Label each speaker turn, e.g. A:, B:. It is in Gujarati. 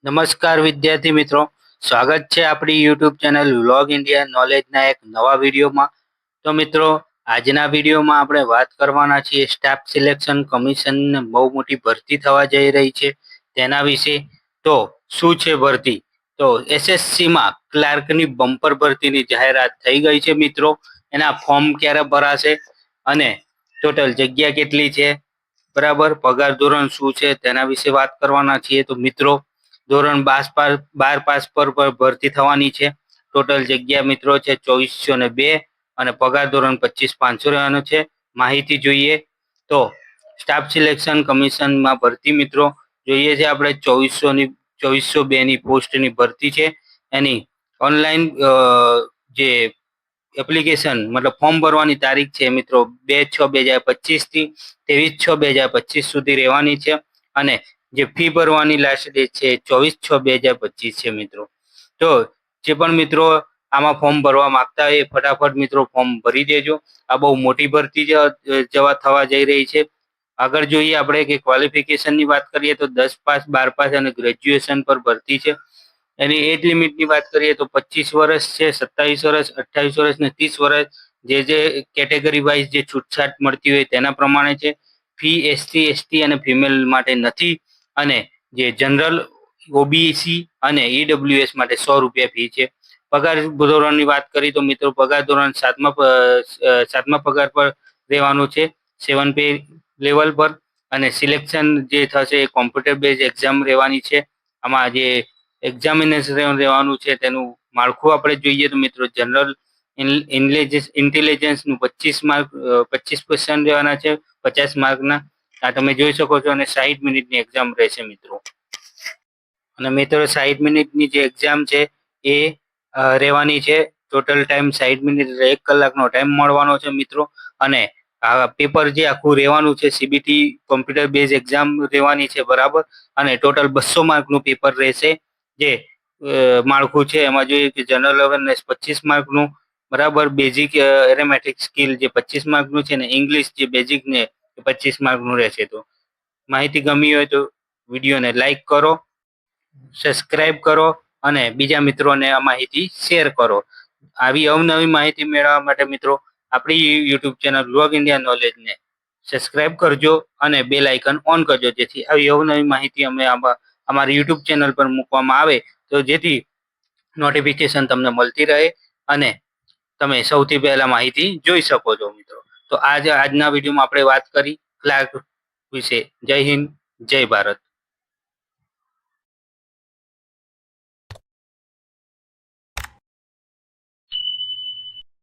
A: નમસ્કાર વિદ્યાર્થી મિત્રો, સ્વાગત છે આપણી યુટ્યુબ ચેનલ વ્લોગ ઇન્ડિયા નોલેજના એક નવા વિડીયોમાં. તો મિત્રો, આજના વિડીયોમાં આપણે વાત કરવાના છીએ સ્ટાફ સિલેક્શન કમિશન બહુ મોટી ભરતી થવા જઈ રહી છે તેના વિશે. તો શું છે ભરતી? તો એસએસસીમાં ક્લાર્કની બમ્પર ભરતીની જાહેરાત થઈ ગઈ છે મિત્રો. એના ફોર્મ ક્યારે ભરાશે અને ટોટલ જગ્યા કેટલી છે, બરાબર, પગાર ધોરણ શું છે તેના વિશે વાત કરવાના છીએ. તો મિત્રો, ધોરણ 12 પાસ પર ભરતી થવાની છે. ટોટલ જગ્યા મિત્રો છે 2402 અને પગાર ધોરણ 25,500 રહેવાનો છે. માહિતી જોઈએ તો સ્ટાફ સિલેક્શન કમિશનમાં ભરતી મિત્રો જોઈએ છે આપણે 2402 ની પોસ્ટની ભરતી છે. એની ઓનલાઈન જે એપ્લિકેશન મતલબ ફોર્મ ભરવાની તારીખ છે મિત્રો 2/6/2025 થી 23/6/2025 સુધી રહેવાની છે. અને જે ફી ભરવાની લાસ્ટ ડેટ છે 24/6/2025 છે મિત્રો. તો જે પણ મિત્રો આમાં ફોર્મ ભરવા માંગતા હોય ફટાફટ મિત્રો ફોર્મ ભરી દેજો. આ બહુ મોટી ભરતી થવા જઈ રહી છે. આગળ જોઈએ આપણે કે ક્વોલિફિકેશનની વાત કરીએ તો 10 પાસ, 12 પાસ અને ગ્રેજ્યુએશન પર ભરતી છે. એની એજ લિમિટની વાત કરીએ તો 25 વર્ષ છે, 27 વર્ષ, 28 વર્ષ ને 30 વર્ષ, જે કેટેગરી વાઇઝ જે છૂટછાટ મળતી હોય તેના પ્રમાણે છે. ફી એસસી, એસટી અને ફિમેલ માટે નથી. અને જે જનરલ, ઓબીસી અને ઈડબ્લ્યુએસ માટે 100 રૂપિયા ફી છે. પગાર ધોરણની વાત કરી તો મિત્રો પગાર ધોરણ સાતમા પગાર પર રહેવાનું છે, 7 પે લેવલ પર. અને સિલેક્શન જે થશે એ કોમ્પ્યુટર બેઝ એક્ઝામ રહેવાની છે. આમાં જે એક્ઝામિનેશન રહેવાનું છે તેનું માળખું આપણે જોઈએ તો મિત્રો જનરલ ઇન્ટેલિજન્સનું 25 માર્ક, 25% રહેવાના છે 50 માર્કના. આ તમે જોઈ શકો છો. અને 60 મિનિટની એક્ઝામ રહેશે મિત્રો. અને મિત્રો 60 મિનિટની જે એક્ઝામ છે એ રહેવાની છે. ટોટલ ટાઈમ 60 મિનિટ, 1 કલાકનો ટાઈમ મળવાનો છે મિત્રો. અને આ પેપર જે આખું રહેવાનું છે સીબીટી કોમ્પ્યુટર બેઝ એક્ઝામ રહેવાની છે, બરાબર. અને ટોટલ 200 માર્કનું પેપર રહેશે. જે માળખું છે એમાં જોઈએ કે જનરલ અવેરનેસ 25 માર્કનું, બરાબર. બેઝિક એરેમેટિક સ્કિલ જે 25 માર્કનું છે ને ઇંગ્લિશ જે બેઝિક ને 25 માર્કનું રહેશે. તો માહિતી ગમી હોય તો વિડીયોને લાઈક કરો, સબસ્ક્રાઇબ કરો અને બીજા મિત્રોને આ માહિતી શેર કરો. આવી અવનવી માહિતી મેળવવા માટે મિત્રો આપણી યુટ્યુબ ચેનલ વ્લોગ ઇન્ડિયા નોલેજને સબસ્ક્રાઇબ કરજો અને બેલ આઇકન ઓન કરજો, જેથી આવી અવનવી માહિતી અમે અમારી યુટ્યુબ ચેનલ પર મૂકવામાં આવે તો જેથી નોટિફિકેશન તમને મળતી રહે અને તમે સૌથી પહેલા માહિતી જોઈ શકો છો મિત્રો. તો આજના વિડીયોમાં આપણે વાત કરી ક્લાર્ક વિશે. જય હિન્દ, જય ભારત.